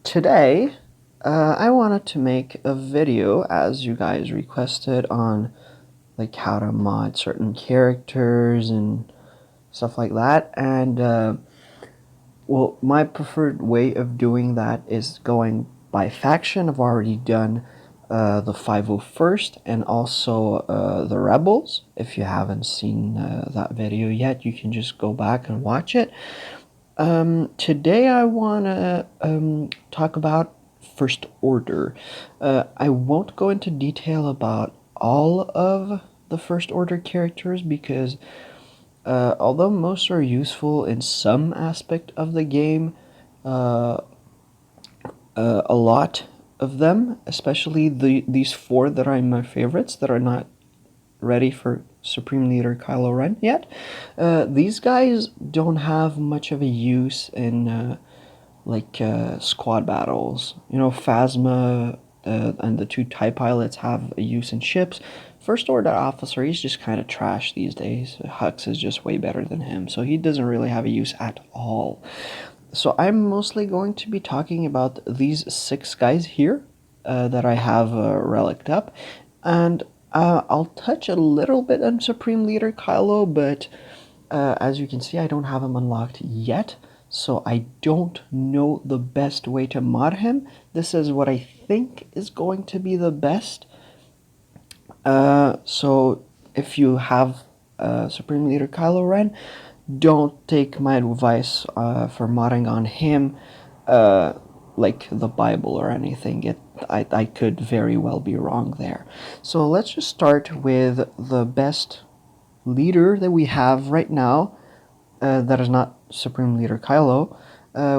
Today, I wanted to make a video, as you guys requested, on like how to mod certain characters and stuff like that. And well, my preferred way of doing that is going by faction. I've already done the 501st and also the Rebels. If you haven't seen that video yet, you can just go back and watch it. Today I want to talk about First Order. I won't go into detail about all of the First Order characters because although most are useful in some aspect of the game, a lot of them, especially these four that are my favorites that are not ready for Supreme Leader Kylo Ren yet. These guys don't have much of a use in squad battles. You know, Phasma and the two TIE pilots have a use in ships. First Order officer, he's just kind of trash these days. Hux is just way better than him, so he doesn't really have a use at all. So I'm mostly going to be talking about these six guys here that I have reliced up, and I'll touch a little bit on Supreme Leader Kylo, but as you can see, I don't have him unlocked yet, so I don't know the best way to mod him. This is what I think is going to be the best. So if you have Supreme Leader Kylo Ren, don't take my advice for modding on him like the Bible or anything. I could very well be wrong there. So let's just start with the best leader that we have right now that is not Supreme Leader Kylo,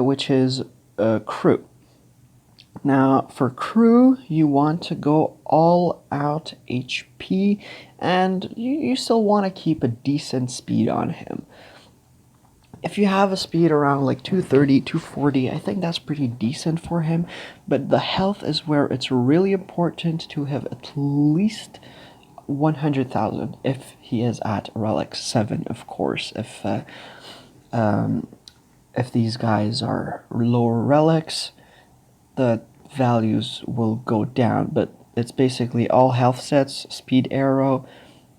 which is Crew. Now, for Crew, you want to go all out HP, and you still want to keep a decent speed on him. If you have a speed around like 230, 240, I think that's pretty decent for him, but the health is where it's really important to have at least 100,000 if he is at Relic 7, of course. If these guys are lower relics, the values will go down, but it's basically all health sets, speed arrow,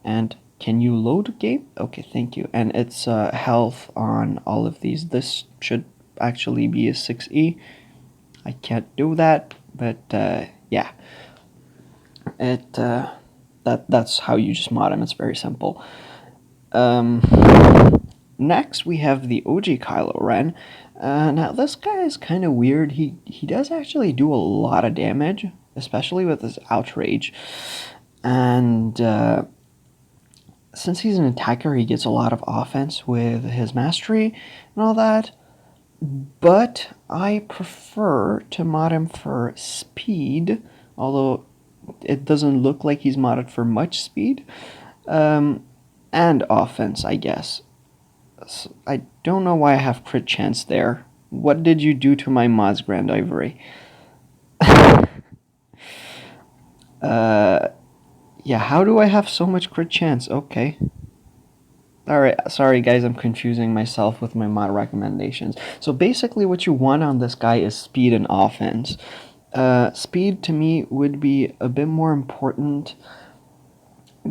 and can you load game? Okay, thank you. And it's health on all of these. This should actually be a 6E. I can't do that, but yeah. That's how you just mod him. It's very simple. Next, we have the OG Kylo Ren. Now, this guy is kind of weird. He does actually do a lot of damage, especially with his outrage. And since he's an attacker, he gets a lot of offense with his mastery and all that. But I prefer to mod him for speed, although it doesn't look like he's modded for much speed. And offense, I guess. So I don't know why I have crit chance there. What did you do to my mods, Grand Ivory? Yeah, how do I have so much crit chance? Okay. Alright, sorry guys, I'm confusing myself with my mod recommendations. So basically what you want on this guy is speed and offense. Speed to me would be a bit more important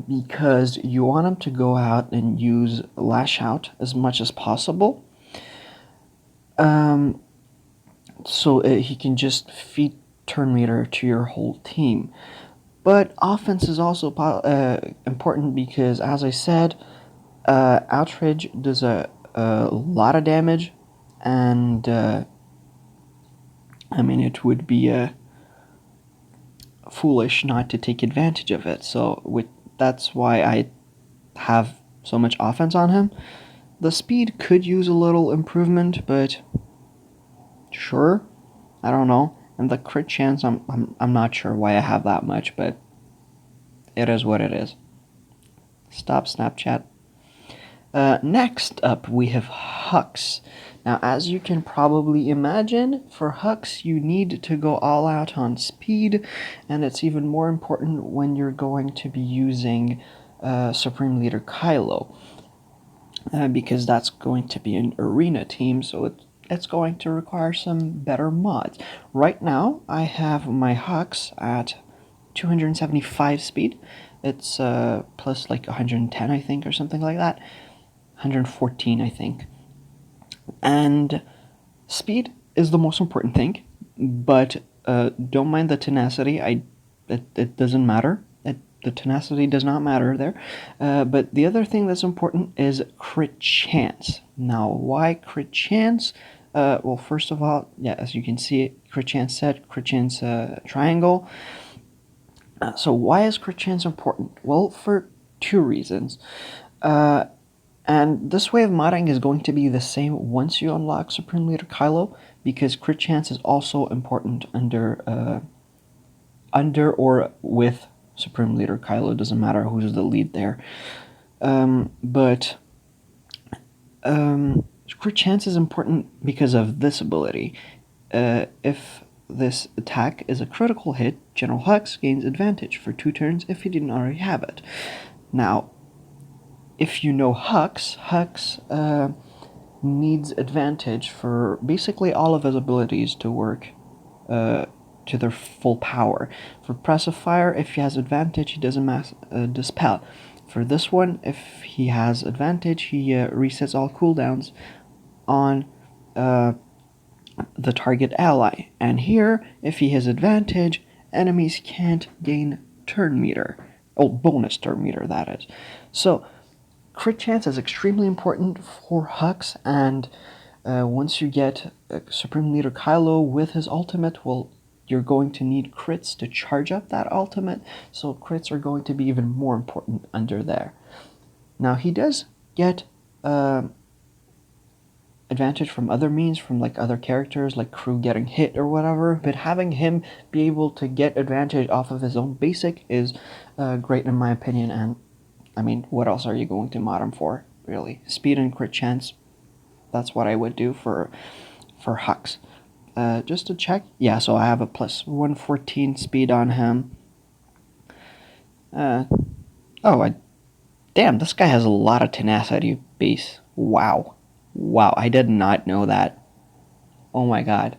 because you want him to go out and use Lash Out as much as possible. So he can just feed turn meter to your whole team. But offense is also important because, as I said, Outrage does a lot of damage, and I mean, it would be foolish not to take advantage of it. So that's why I have so much offense on him. The speed could use a little improvement, but sure, I don't know. And the crit chance, I'm not sure why I have that much, but it is what it is. Stop Snapchat. Next up, we have Hux. Now, as you can probably imagine, for Hux, you need to go all out on speed, and it's even more important when you're going to be using Supreme Leader Kylo, because that's going to be an arena team, so it's going to require some better mods. Right now, I have my Hux at 275 speed. It's plus like 110, I think, or something like that. 114, I think. And speed is the most important thing, but don't mind the tenacity. It doesn't matter. The tenacity does not matter there. But the other thing that's important is crit chance. Now, why crit chance? Well, first of all, yeah, as you can see, crit chance set, crit chance triangle. So why is crit chance important? Well, for two reasons. And this way of modding is going to be the same once you unlock Supreme Leader Kylo, because crit chance is also important under or with Supreme Leader Kylo. Doesn't matter who's the lead there. But crit chance is important because of this ability. If this attack is a critical hit, General Hux gains advantage for 2 turns if he didn't already have it. Now, if you know Hux needs advantage for basically all of his abilities to work to their full power. For Press of Fire, if he has advantage, he doesn't Dispel. For this one, if he has advantage, he resets all cooldowns on the target ally. And here, if he has advantage, enemies can't gain turn meter. Oh, bonus turn meter, that is. So, crit chance is extremely important for Hux, and once you get Supreme Leader Kylo with his ultimate, well, you're going to need crits to charge up that ultimate, so crits are going to be even more important under there. Now, he does get advantage from other means, from like other characters, like crew getting hit or whatever, but having him be able to get advantage off of his own basic is great in my opinion. And I mean, what else are you going to mod him for, really? Speed and crit chance, that's what I would do for Hux. Just to check, yeah, so I have a plus 114 speed on him. Damn, this guy has a lot of tenacity base. Wow, I did not know that. Oh my god.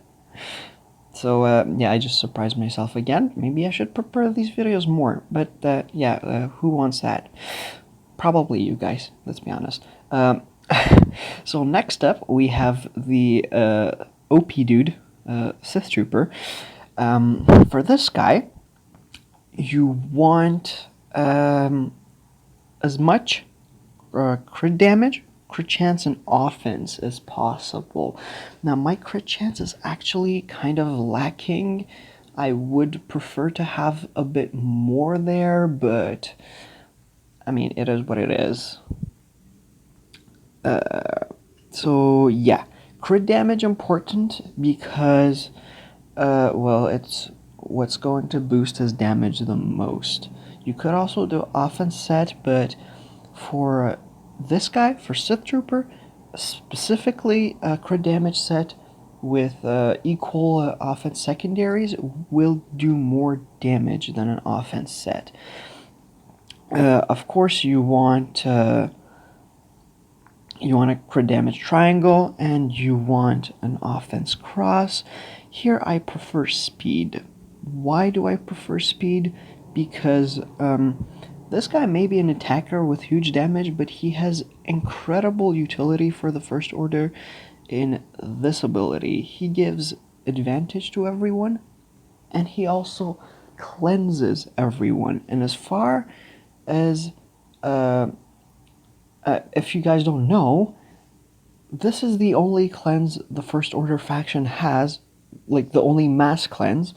So, yeah, I just surprised myself again. Maybe I should prepare these videos more, but, yeah, who wants that? Probably you guys, let's be honest. So next up, we have the OP dude, Sith Trooper. For this guy, you want as much crit damage, crit chance, and offense as possible. Now, my crit chance is actually kind of lacking. I would prefer to have a bit more there, but I mean, it is what it is. So yeah, crit damage important because, well, it's what's going to boost his damage the most. You could also do offense set, but for this guy, for Sith Trooper, specifically crit damage set with equal offense secondaries will do more damage than an offense set. Of course, you want a crit damage triangle, and you want an offense cross. Here I prefer speed. Why do I prefer speed? Because this guy may be an attacker with huge damage, but he has incredible utility for the First Order in this ability. He gives advantage to everyone, and he also cleanses everyone. And as far as if you guys don't know, this is the only cleanse the First Order faction has, like the only mass cleanse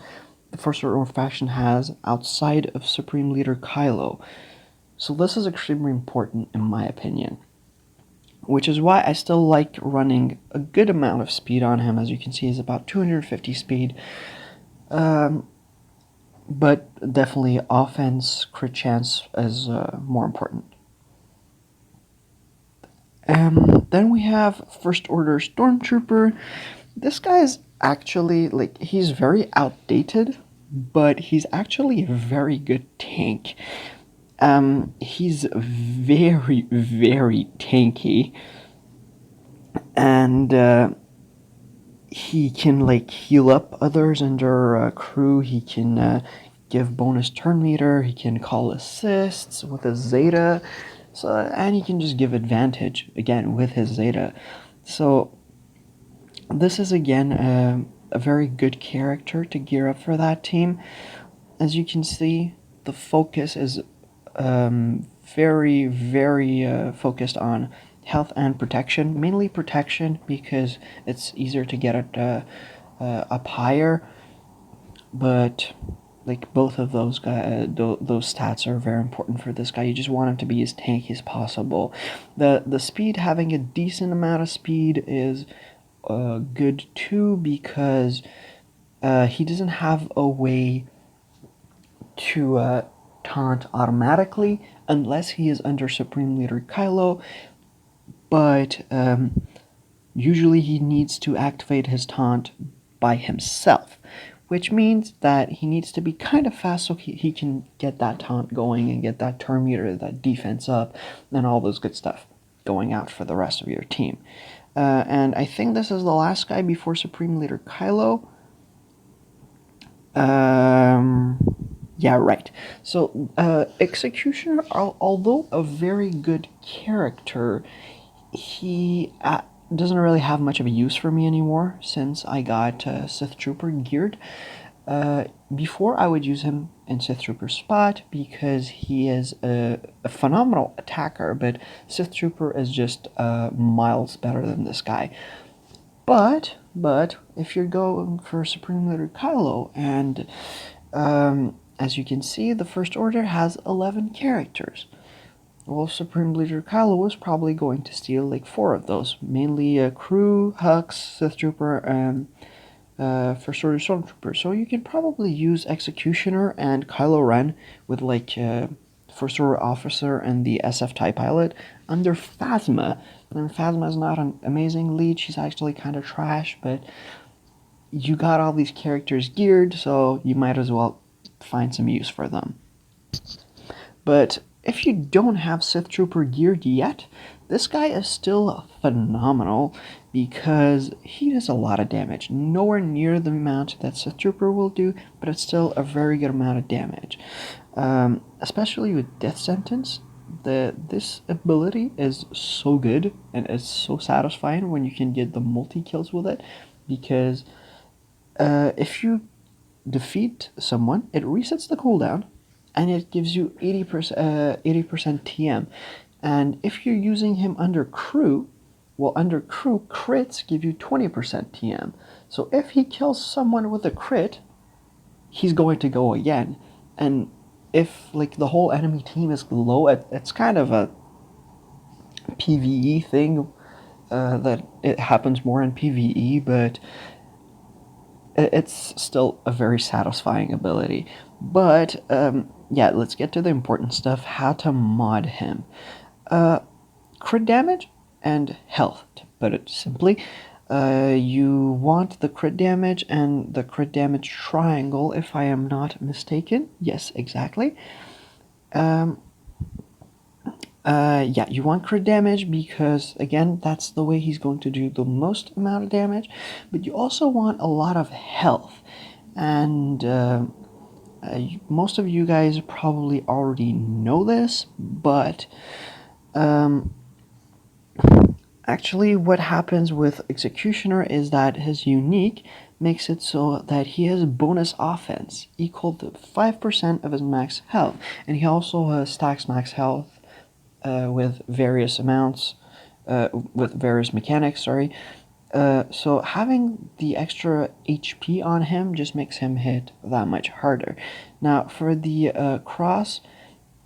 the First Order faction has outside of Supreme Leader Kylo. So this is extremely important in my opinion, which is why I still like running a good amount of speed on him. As you can see, he's about 250 speed. But definitely offense, crit chance is more important. Then we have First Order Stormtrooper. This guy is actually, like, he's very outdated, but he's actually a very good tank. He's very, very tanky. And he can like heal up others under crew. He can give bonus turn meter. He can call assists with his Zeta. So, and he can just give advantage again with his Zeta. So this is again a very good character to gear up for that team. As you can see, the focus is very focused on health and protection, mainly protection because it's easier to get it up higher. But like both of those those stats are very important for this guy. You just want him to be as tanky as possible. The speed, having a decent amount of speed is good too, because he doesn't have a way to taunt automatically unless he is under Supreme Leader Kylo, but usually he needs to activate his taunt by himself, which means that he needs to be kind of fast so he can get that taunt going and get that turn meter, that defense up, and all those good stuff going out for the rest of your team. And I think this is the last guy before Supreme Leader Kylo. Yeah, right. So, Executioner, although a very good character, he doesn't really have much of a use for me anymore since I got Sith Trooper geared. Before, I would use him in Sith Trooper spot because he is a phenomenal attacker, but Sith Trooper is just miles better than this guy. But if you're going for Supreme Leader Kylo, and as you can see, the First Order has 11 characters. Well, Supreme Leader Kylo was probably going to steal like 4 of those, mainly Crew, Hux, Sith Trooper, and First Order Stormtrooper. So you can probably use Executioner and Kylo Ren with like First Order Officer and the SF TIE Pilot under Phasma. And Phasma is not an amazing lead. She's actually kind of trash, but you got all these characters geared, so you might as well find some use for them. But if you don't have Sith Trooper geared yet, this guy is still phenomenal because he does a lot of damage. Nowhere near the amount that Sith Trooper will do, but it's still a very good amount of damage. Especially with Death Sentence, this ability is so good and it's so satisfying when you can get the multi-kills with it, because if you defeat someone, it resets the cooldown and it gives you 80% TM. And if you're using him under crew, well, under crew, crits give you 20% TM. So if he kills someone with a crit, he's going to go again. And if like the whole enemy team is low, it's kind of a PvE thing, that it happens more in PvE, but it's still a very satisfying ability. But yeah, let's get to the important stuff, how to mod him. Crit damage and health, to put it simply. You want the crit damage and the crit damage triangle, if I am not mistaken. Yes, exactly. Yeah, you want crit damage because, again, that's the way he's going to do the most amount of damage. But you also want a lot of health. And most of you guys probably already know this, but actually what happens with Executioner is that his unique makes it so that he has bonus offense equal to 5% of his max health. And he also stacks max health with various amounts, with various mechanics, sorry. So having the extra HP on him just makes him hit that much harder. Now, for the cross,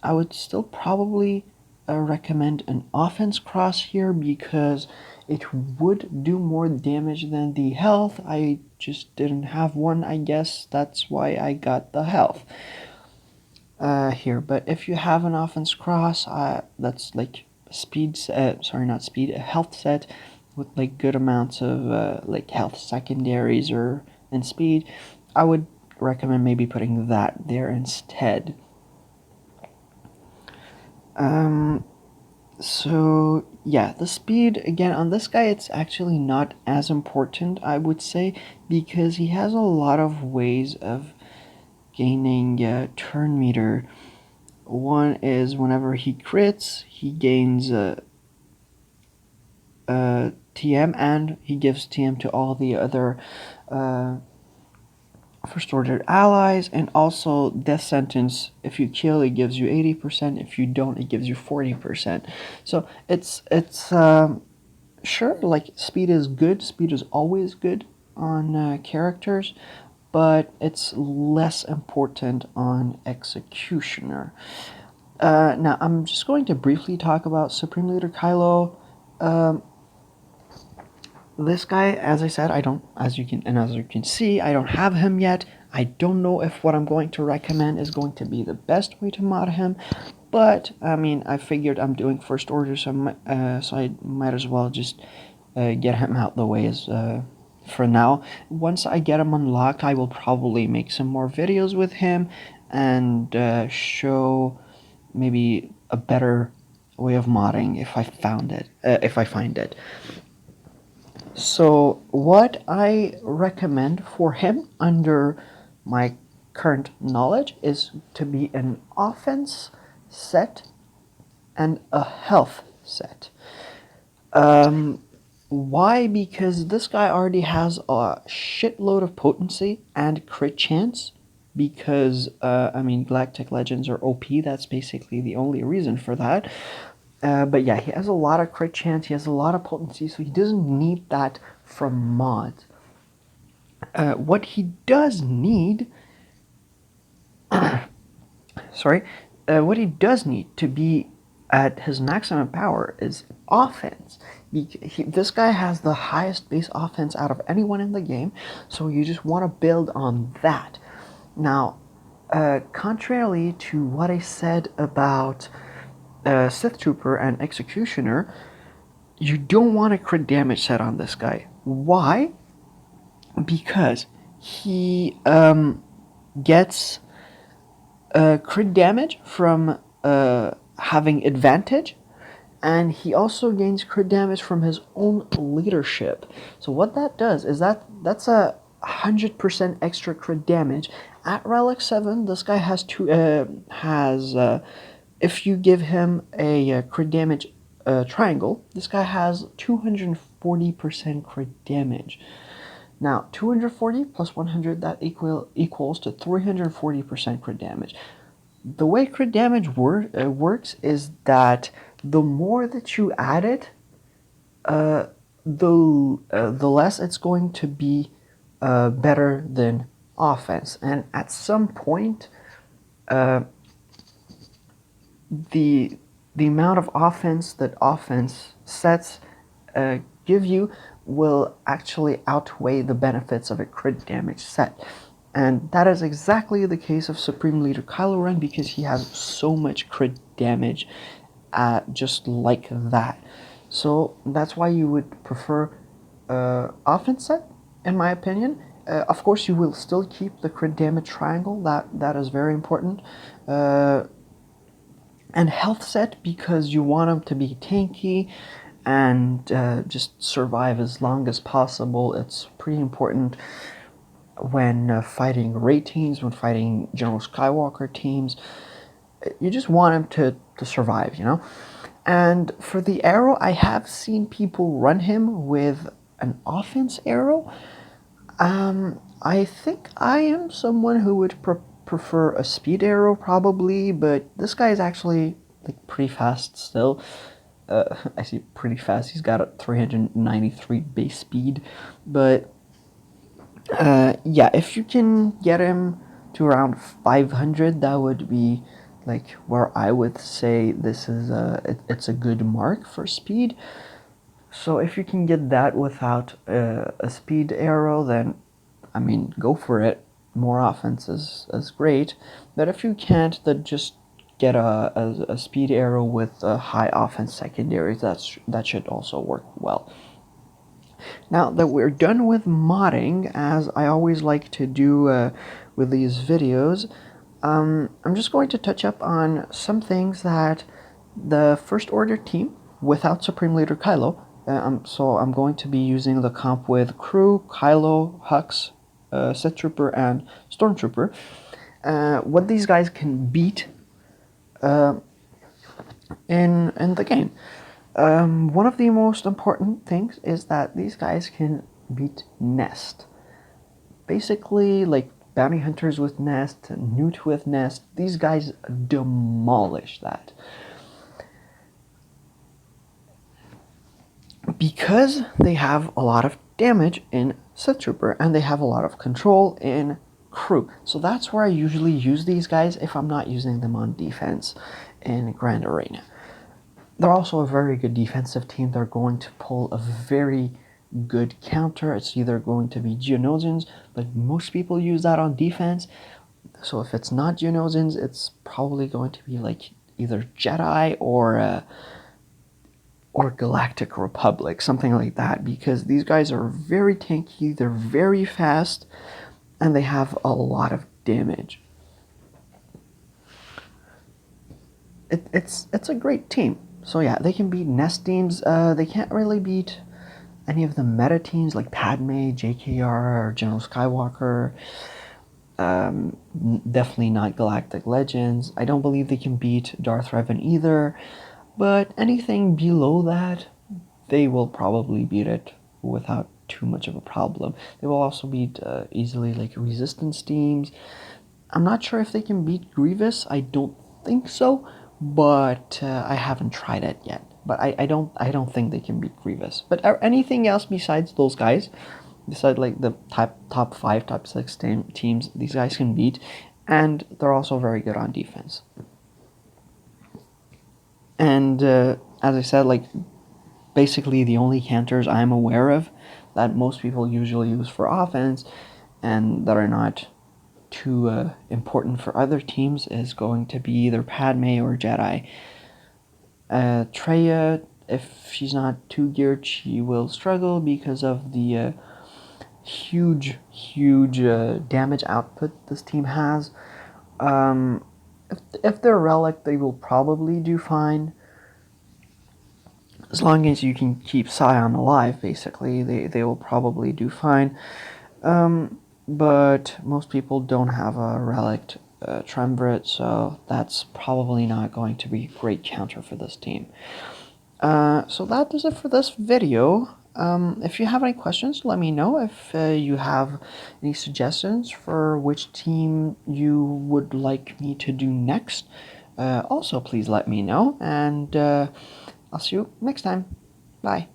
I would still probably recommend an offense cross here because it would do more damage than the health. I just didn't have one, I guess that's why I got the health here. But if you have an offense cross, that's like speed set, sorry, not speed, a health set with like good amounts of like health secondaries or and speed, I would recommend maybe putting that there instead. So yeah, the speed again on this guy, it's actually not as important, I would say, because he has a lot of ways of gaining turn meter. One is whenever he crits, he gains TM, and he gives TM to all the other first order allies, and also death sentence. If you kill, it gives you 80%. If you don't, it gives you 40%. So it's sure, like, speed is good. Speed is always good on characters, but it's less important on executioner. Now I'm just going to briefly talk about Supreme Leader Kylo. This guy, as I said, I don't, as you can see, I don't have him yet. I don't know if what I'm going to recommend is going to be the best way to mod him, but I mean, I figured I'm doing first order, so I might as well just get him out the way as for now. Once I get him unlocked, I will probably make some more videos with him and show maybe a better way of modding if I find it. So what I recommend for him under my current knowledge is to be an offense set and a health set. Why? Because this guy already has a shitload of potency and crit chance. Because, I mean, Galactic Legends are OP. That's basically the only reason for that. But yeah, he has a lot of crit chance. He has a lot of potency, so he doesn't need that from mods. What he does need, sorry, what he does need to be at his maximum power is offense. This guy has the highest base offense out of anyone in the game, so you just want to build on that. Now, contrarily to what I said about Sith Trooper and Executioner, you don't want a crit damage set on this guy. Why? Because he gets crit damage from having advantage, and he also gains crit damage from his own leadership. So what that does is that's a 100% extra crit damage. At Relic 7, this guy has if you give him a crit damage triangle, this guy has 240% crit damage. Now, 240 plus 100, that equals to 340% crit damage. The way crit damage works is that the more that you add it, the less it's going to be better than offense. And at some point, the amount of offense that offense sets give you will actually outweigh the benefits of a crit damage set. And that is exactly the case of Supreme Leader Kylo Ren, because he has so much crit damage just like that. So that's why you would prefer offense set, in my opinion. Of course, you will still keep the crit damage triangle. That is very important. And health set, because you want him to be tanky and just survive as long as possible. It's pretty important when fighting raid teams, when fighting General Skywalker teams. You just want him to survive, you know? And for the arrow, I have seen people run him with an offense arrow. I think I am someone who would prefer a speed arrow probably, but this guy is actually like pretty fast still. I see pretty fast. He's got a 393 base speed, but yeah, if you can get him to around 500, that would be like where I would say this is it's a good mark for speed. So if you can get that without a speed arrow, then I mean, go for it. More offense is great, but if you can't, then just get a speed arrow with a high offense secondary. That should also work well. Now that we're done with modding, as I always like to do with these videos, I'm just going to touch up on some things that The First Order team without Supreme Leader Kylo, so I'm going to be using the comp with Crew, Kylo, Hux, Sith Trooper, and Stormtrooper. What these guys can beat in the game. One of the most important things is that these guys can beat Nest. Basically, like bounty hunters with Nest, Newt with Nest, these guys demolish that. Because they have a lot of damage in Sith Trooper and they have a lot of control in Crew. So that's where I usually use these guys if I'm not using them on defense in Grand Arena. They're also a very good defensive team. They're going to pull a very good counter. It's either going to be Geonosians, but most people use that on defense. So if it's not Geonosians, it's probably going to be like either Jedi or Galactic Republic, something like that, because these guys are very tanky, they're very fast, and they have a lot of damage. It's a great team. So yeah, they can beat Nest teams. They can't really beat any of the meta teams like Padme, JKR, or General Skywalker. Definitely not Galactic Legends. I don't believe they can beat Darth Revan either. But anything below that, they will probably beat it without too much of a problem. They will also beat easily like resistance teams. I'm not sure if they can beat Grievous. I don't think so, but I haven't tried it yet. But I don't think they can beat Grievous. But anything else besides those guys, besides like the top 5, top 6 teams, these guys can beat, and they're also very good on defense. And as I said, like basically the only counters I'm aware of that most people usually use for offense and that are not too important for other teams is going to be either Padme or Jedi. Traya, if she's not too geared, she will struggle because of the huge damage output this team has. If they're Relic, they will probably do fine. As long as you can keep Scion alive, basically, they will probably do fine. But most people don't have a Relic Triumvirate, so that's probably not going to be a great counter for this team. So that is it for this video. If you have any questions, let me know. If you have any suggestions for which team you would like me to do next, also please let me know. And I'll see you next time. Bye.